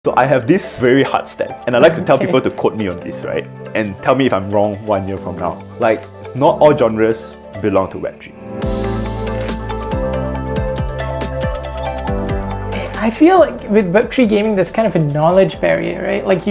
So I have this very hard stat, and I like to tell people to quote me on this, right? And tell me if I'm wrong 1 year from now. Like, not all genres belong to Web3. I feel like with Web3 gaming, there's kind of a knowledge barrier, right? Like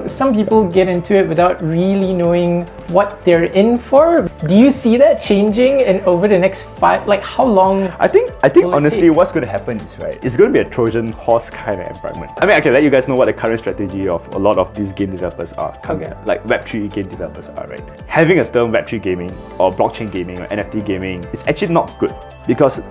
some people get into it without really knowing what they're in for. Do you see that changing over the next how long? I think honestly, what's going to happen is, right, it's going to be a Trojan horse kind of environment. I mean, I can let you guys know what the current strategy of a lot of these game developers are. Like Web3 game developers are, right? Having a term Web3 gaming or blockchain gaming or NFT gaming is actually not good because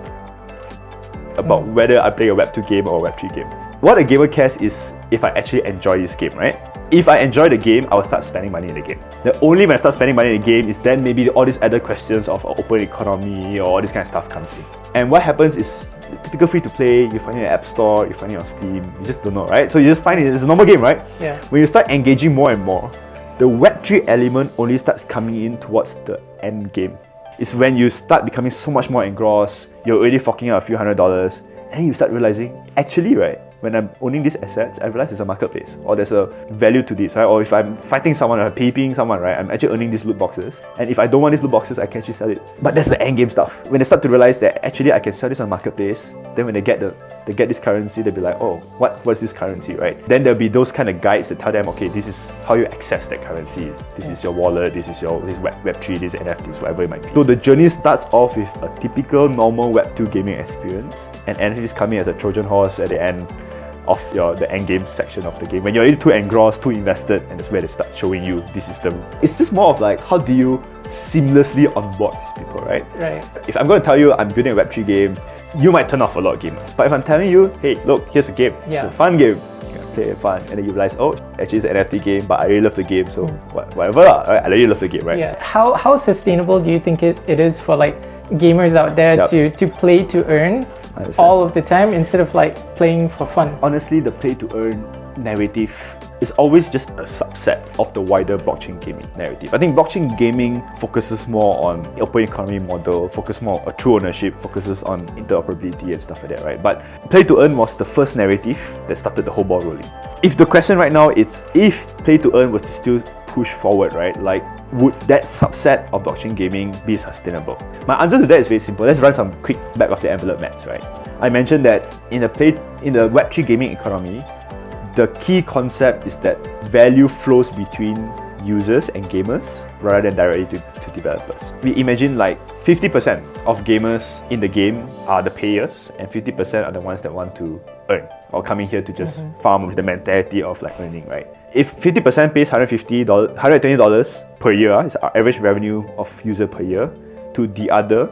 about whether I play a Web2 game or a Web3 game. What a gamer cares is if I actually enjoy this game, right? If I enjoy the game, I will start spending money in the game. The only when I start spending money in the game is then maybe all these other questions of open economy or all this kind of stuff comes in. And what happens is, typical free to play, you find it in the App Store, you find it on Steam, you just don't know, right? So you just find it's a normal game, right? Yeah. When you start engaging more and more, the Web3 element only starts coming in towards the end game. It's when you start becoming so much more engrossed, you're already forking out a few $100s, and you start realizing, actually, right, when I'm owning these assets, I realize there's a marketplace, or there's a value to this, right? Or if I'm fighting someone, or I'm PvPing someone, right, I'm actually earning these loot boxes. And if I don't want these loot boxes, I can actually sell it. But that's the end game stuff. When they start to realize that actually I can sell this on marketplace, then when they get this currency, they'll be like, oh, what's this currency, right? Then there'll be those kind of guides that tell them, okay, this is how you access that currency. This is your wallet, this is Web3, this is NFTs, whatever it might be. So the journey starts off with a typical normal Web2 gaming experience, and NFTs coming as a Trojan horse at the end of the end game section of the game. When you're already too engrossed, too invested, and that's where they start showing you this is it's just more of like, how do you seamlessly onboard these people, right? Right. If I'm going to tell you I'm building a Web3 game, you might turn off a lot of gamers. But if I'm telling you, hey, look, here's a game. Yeah. It's a fun game. You can play it fun. And then you realize, oh, actually it's an NFT game, but I really love the game, so whatever, right? I really love the game, right? Yeah. How sustainable do you think it is for like gamers out there to play to earn all of the time instead of like playing for fun? Honestly, the play to earn narrative is always just a subset of the wider blockchain gaming narrative. I think blockchain gaming focuses more on open economy model, focuses more on true ownership, focuses on interoperability and stuff like that, right? But play to earn was the first narrative that started the whole ball rolling. If the question right now is, if play to earn was to still push forward, right? Like, would that subset of blockchain gaming be sustainable? My answer to that is very simple. Let's run some quick back of the envelope maths, right? I mentioned that in the Web3 gaming economy, the key concept is that value flows between users and gamers rather than directly to developers. We imagine like 50% of gamers in the game are the payers and 50% are the ones that want to earn or coming here to just farm with the mentality of like earning, right? If 50% pays $120 per year, is our average revenue of user per year, to the other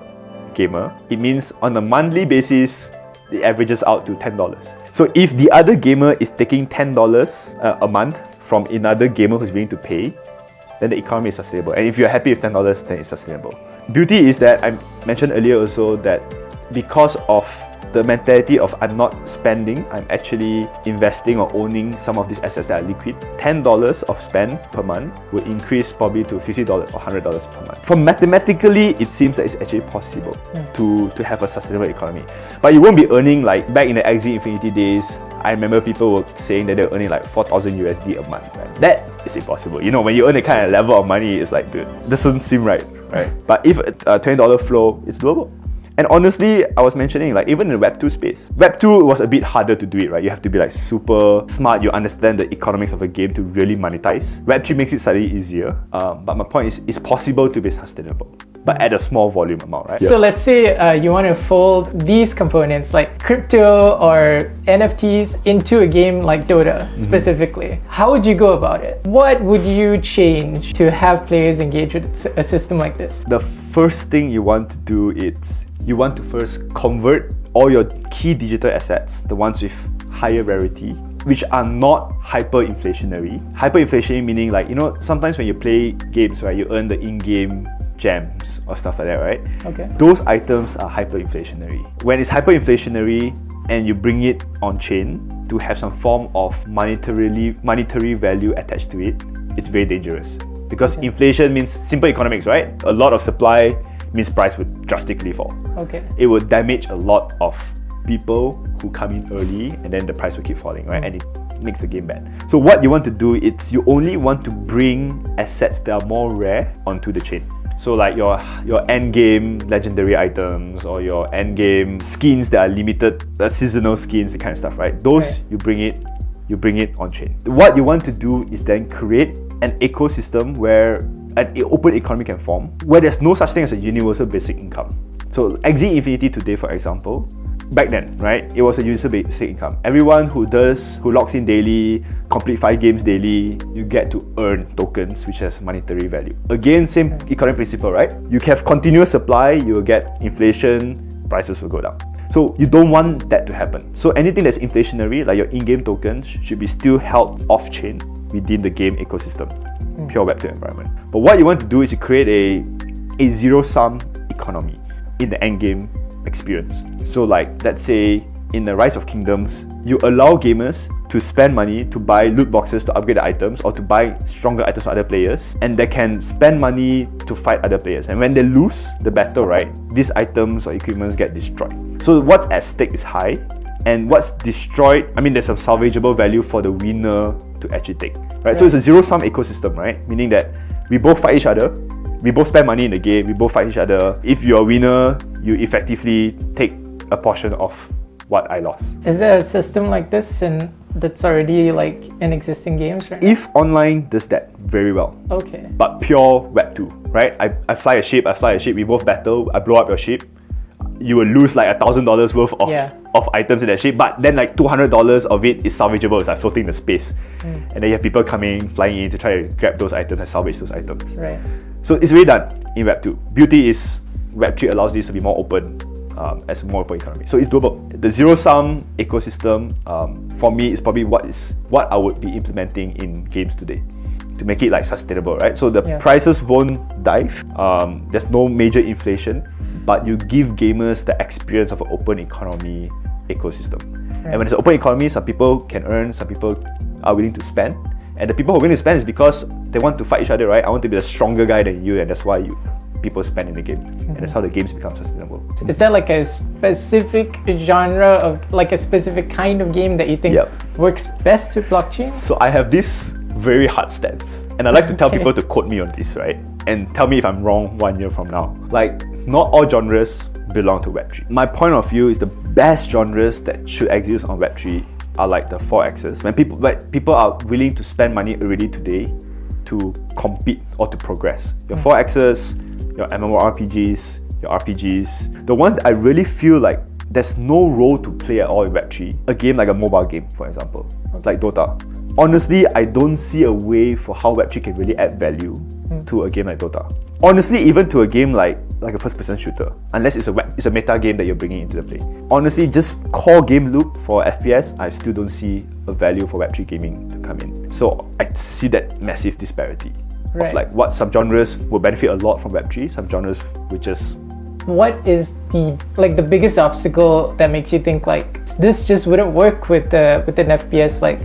gamer, it means on a monthly basis, it averages out to $10. So if the other gamer is taking $10 a month from another gamer who's willing to pay, then the economy is sustainable. And if you're happy with $10, then it's sustainable. Beauty is that I mentioned earlier also that because of the mentality of I'm not spending, I'm actually investing or owning some of these assets that are liquid, $10 of spend per month will increase probably to $50 or $100 per month. So mathematically, it seems that it's actually possible to have a sustainable economy. But you won't be earning like back in the Axie Infinity days. I remember people were saying that they're earning like 4,000 USD a month, right? That is impossible. You know, when you earn a kind of level of money, it's like, dude, this doesn't seem right? But if a $20 flow, it's doable. And honestly, I was mentioning like even in the Web2 space, Web2 was a bit harder to do it, right? You have to be like super smart, you understand the economics of a game to really monetize. Web3 makes it slightly easier, but my point is, it's possible to be sustainable, but at a small volume amount, right? So let's say you want to fold these components like crypto or NFTs into a game like Dota specifically. How would you go about it? What would you change to have players engage with a system like this? The first thing you want to do is you want to first convert all your key digital assets, the ones with higher rarity, which are not hyperinflationary. Hyperinflationary meaning like, you know, sometimes when you play games, right, you earn the in-game gems or stuff like that, right? Okay. Those items are hyperinflationary. When it's hyperinflationary and you bring it on chain to have some form of monetary value attached to it, it's very dangerous. Because inflation means simple economics, right? A lot of supply means price would drastically fall. Okay. It would damage a lot of people who come in early and then the price will keep falling, right? And makes the game bad. So what you want to do is you only want to bring assets that are more rare onto the chain. So like your end game legendary items or your end game skins that are limited, seasonal skins, the kind of stuff, right? Those you bring it on chain. What you want to do is then create an ecosystem where an open economy can form, where there's no such thing as a universal basic income. So Axie Infinity today, for example, back then, right, it was a universal basic income. Everyone who logs in daily, complete 5 games daily, you get to earn tokens, which has monetary value. Again, same economic principle, right? You have continuous supply, you will get inflation, prices will go down. So you don't want that to happen. So anything that's inflationary, like your in-game tokens, should be still held off-chain within the game ecosystem, pure Web2 environment. But what you want to do is you create a zero-sum economy in the end-game experience. So like, let's say in the Rise of Kingdoms, you allow gamers to spend money to buy loot boxes to upgrade the items or to buy stronger items from other players, and they can spend money to fight other players. And when they lose the battle, right, these items or equipments get destroyed. So what's at stake is high, and what's destroyed, I mean, there's some salvageable value for the winner to actually take, right? So it's a zero-sum ecosystem, right? Meaning that we both fight each other, we both spend money in the game, we both fight each other. If you're a winner, you effectively take a portion of what I lost. Is there a system like this and that's already like in existing games right now? If online does that very well. Okay. But pure Web2, right? I fly a ship, we both battle, I blow up your ship. You will lose like $1,000 worth of items in that ship, but then like $200 of it is salvageable. It's like floating in the space. And then you have people flying in to try to grab those items and salvage those items. Right. So it's really done in Web2. Beauty is Web3 allows this to be more open as a more open economy. So it's doable. The zero-sum ecosystem for me is probably what I would be implementing in games today to make it like sustainable, right? So the prices won't dive. There's no major inflation, but you give gamers the experience of an open economy ecosystem. Right. And when it's an open economy, some people can earn, some people are willing to spend. And the people who are willing to spend is because they want to fight each other, right? I want to be the stronger guy than you, and that's why people spend in the game. And that's how the games become sustainable. Is there like a specific genre of like a specific kind of game that you think works best with blockchain? So I have this very hard stance, and I like to tell people to quote me on this, right? And tell me if I'm wrong 1 year from now. Like, not all genres belong to Web3. My point of view is the best genres that should exist on Web3 are like the 4Xs. When people are willing to spend money already today to compete or to progress. Your 4Xs, your MMORPGs, your RPGs, the ones that I really feel like there's no role to play at all in Web3. A game like a mobile game, for example, like Dota. Honestly, I don't see a way for how Web3 can really add value to a game like Dota. Honestly, even to a game like a first-person shooter, unless it's a meta game that you're bringing into the play. Honestly, just core game loop for FPS, I still don't see a value for Web3 gaming to come in. So I see that massive disparity of like what some genres will benefit a lot from Web3, some genres will just... What is the biggest obstacle that makes you think like this just wouldn't work with an FPS like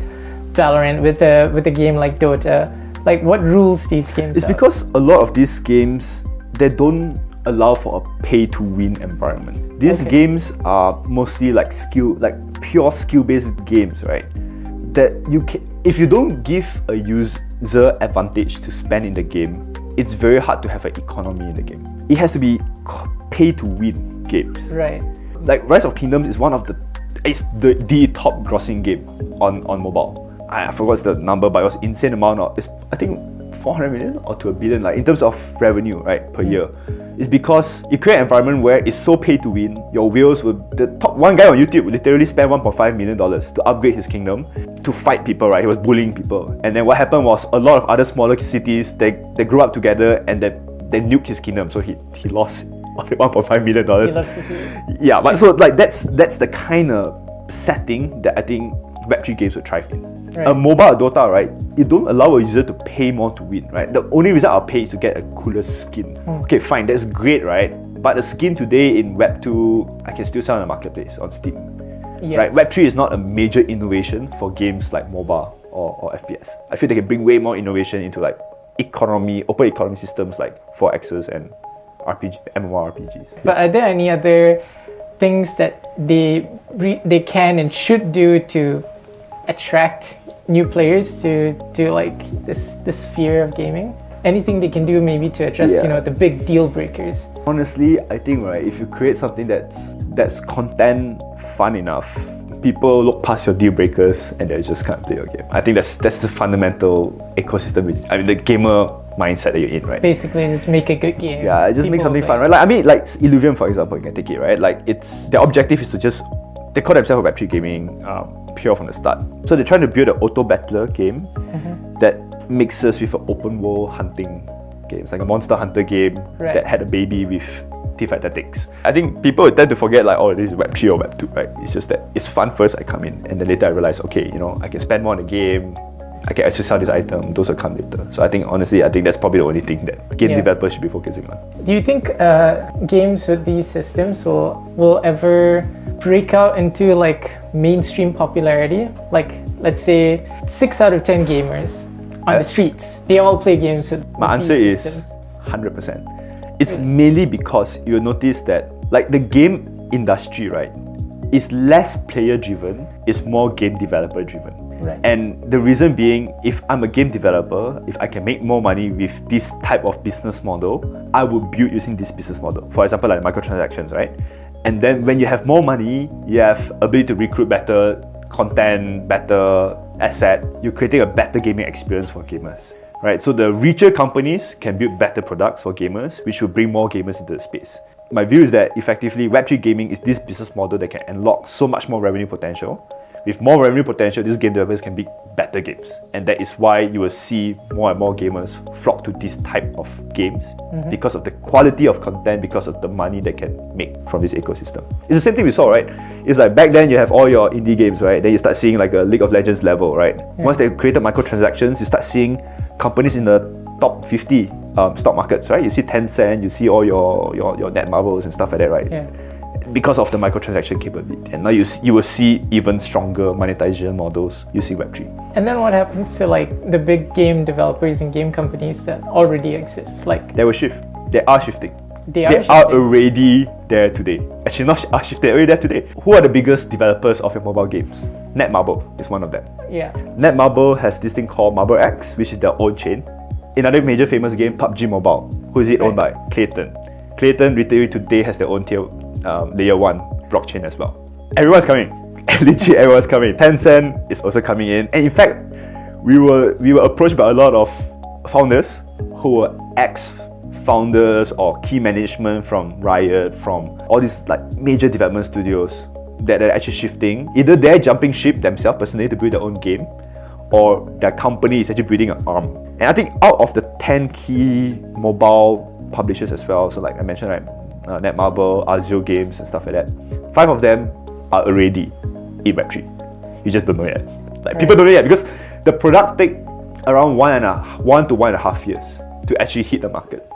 Valorant, with a game like Dota? Like, what rules these games It's because a lot of these games, they don't allow for a pay-to-win environment. These games are mostly like pure skill-based games, right? That you can, if you don't give a user advantage to spend in the game, it's very hard to have an economy in the game. It has to be pay-to-win games. Right. Like Rise of Kingdoms is one of the top grossing game on mobile. I forgot the number, but it was insane amount of, I think 400 million or to a billion, like in terms of revenue, right, per year. It's because you create an environment where it's so pay to win. Your whales the top one guy on YouTube would literally spend $1.5 million to upgrade his kingdom, to fight people, right? He was bullying people. And then what happened was a lot of other smaller cities, they grew up together and they nuked his kingdom, so he lost $1.5 million. He loves to see it. Yeah, but so like that's the kind of setting that I think Web3 games would thrive in. Right. A mobile Dota, right? You don't allow a user to pay more to win, right? The only reason I'll pay is to get a cooler skin. Okay, fine, that's great, right? But the skin today in Web2, I can still sell on the marketplace on Steam. Right? Web3 is not a major innovation for games like mobile or FPS. I feel they can bring way more innovation into like open economy systems like 4Xs and MMORPGs. But are there any other things that they can and should do to attract new players to like this sphere of gaming? Anything they can do maybe to address, the big deal breakers? Honestly, I think, right, if you create something that's content fun enough, people look past your deal breakers and they just kind of play your game. I think that's the fundamental ecosystem, the gamer mindset that you're in, right? Basically, just make a good game. Yeah, just make something fun, right? Like Illuvium, for example, you can take it, right? Like their objective is to they call themselves Web3 gaming, pure from the start. So they're trying to build an auto battler game that mixes with an open world hunting game. It's like a Monster Hunter game that had a baby with Teamfight Tactics. I think people tend to forget like, oh, this is Web3 or Web2, right? It's just that it's fun first, I come in, and then later I realize, okay, I can spend more on the game, I can actually sell this item, those will come later. So I think that's probably the only thing that game developers should be focusing on. Do you think games with these systems will ever break out into like mainstream popularity? Like, let's say 6 out of 10 gamers on the streets, they all play games with My answer these is systems. 100%. It's mainly because you'll notice that like the game industry, right, is less player driven, it's more game developer driven. Right. And the reason being, if I'm a game developer, if I can make more money with this type of business model, I will build using this business model. For example, like microtransactions, right? And then when you have more money, you have ability to recruit better content, better asset, you're creating a better gaming experience for gamers. Right, so the richer companies can build better products for gamers, which will bring more gamers into the space. My view is that effectively Web3 gaming is this business model that can unlock so much more revenue potential. With more revenue potential, these game developers can make better games. And that is why you will see more and more gamers flock to this type of games because of the quality of content, because of the money they can make from this ecosystem. It's the same thing we saw, right? It's like back then you have all your indie games, right? Then you start seeing like a League of Legends level, right? Once they created microtransactions, you start seeing companies in the top 50 stock markets, right? You see Tencent, you see all your Netmarbles and stuff like that, right? Yeah. Because of the microtransaction capability. And now you will see even stronger monetization models using Web3. And then what happens to like the big game developers and game companies that already exist? Like They will shift. They are shifting. They are already there today. Actually, not are shifting, they're already there today. Who are the biggest developers of your mobile games? Netmarble is one of them. Yeah. Netmarble has this thing called Marble X, which is their own chain. Another major famous game, PUBG Mobile. Who is it owned by? Clayton. Clayton literally today has their own layer 1 blockchain as well. Everyone's coming. Literally everyone's coming. Tencent is also coming in. And in fact, we were approached by a lot of founders who were ex-founders or key management from Riot, from all these like major development studios that are actually shifting. Either they're jumping ship themselves personally to build their own game, or their company is actually building an arm. And I think out of the 10 key mobile publishers as well, so like I mentioned, right, Netmarble, Azure Games and stuff like that, 5 of them are already in Web3. You just don't know yet. Like people don't know yet because the product take around 1 to 1.5 years to actually hit the market.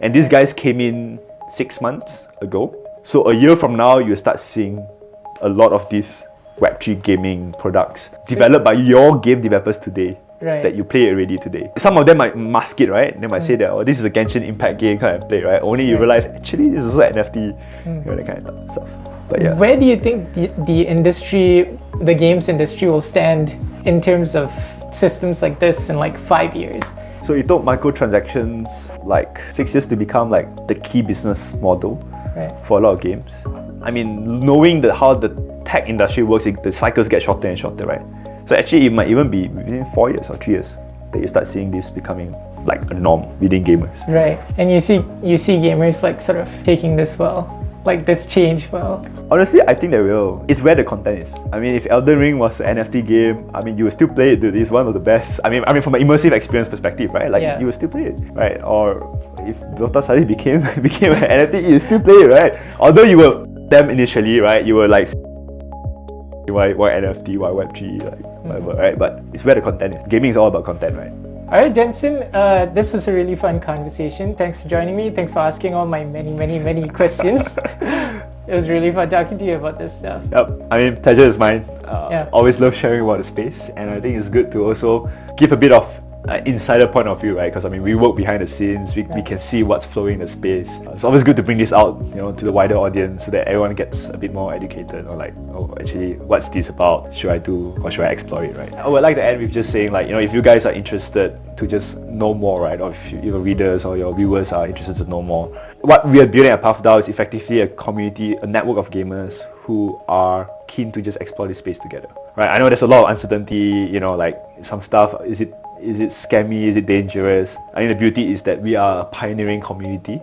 And these guys came in 6 months ago. So a year from now, you'll start seeing a lot of these Web3 gaming products developed by your game developers today that you play already today. Some of them might mask it, right? They might say that, oh, this is a Genshin Impact game kind of play, right? Only you realize, actually, this is also NFT, that kind of stuff. But yeah. Where do you think the industry, the games industry will stand in terms of systems like this in like 5 years? So it took microtransactions like 6 years to become like the key business model for a lot of games. I mean, knowing how the tech industry works, the cycles get shorter and shorter, right? So actually it might even be within 4 years or 3 years that you start seeing this becoming like a norm within gamers. Right. And you see gamers like sort of taking this like this change well. Honestly, I think they will. It's where the content is. I mean, if Elden Ring was an NFT game, I mean, you will still play it, dude. It's one of the best. I mean, from an immersive experience perspective, right? Like, you will still play it, right? Or if Dota suddenly became an NFT, you still play it, right? Although you were them initially, right? You were like, why NFT, why Web3, like whatever, right? But it's where the content is. Gaming is all about content, right? Alright, Jansen, this was a really fun conversation. Thanks for joining me. Thanks for asking all my many questions. It was really fun talking to you about this stuff. Yep, I mean, pleasure is mine. Always love sharing about the space, and I think it's good to also give a bit of insider point of view, right? Because I mean, we work behind the scenes, we can see what's flowing in the space. It's always good to bring this out, to the wider audience so that everyone gets a bit more educated, or like, oh, actually, what's this about? Should I do, or should I explore it, right? I would like to end with just saying, like, if you guys are interested to just know more, right, or if your readers or your viewers are interested to know more, what we are building at PathDAO is effectively a community, a network of gamers who are keen to just explore this space together, right? I know there's a lot of uncertainty, like some stuff, is it scammy, is it dangerous? I think the beauty is that we are a pioneering community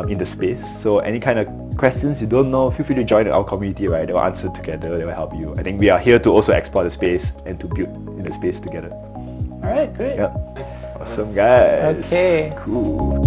in the space, so any kind of questions you don't know, feel free to join our community, right? They will answer together, they will help you. I think we are here to also explore the space and to build in the space together. All right, great. Yep. Awesome, guys. Okay. Cool.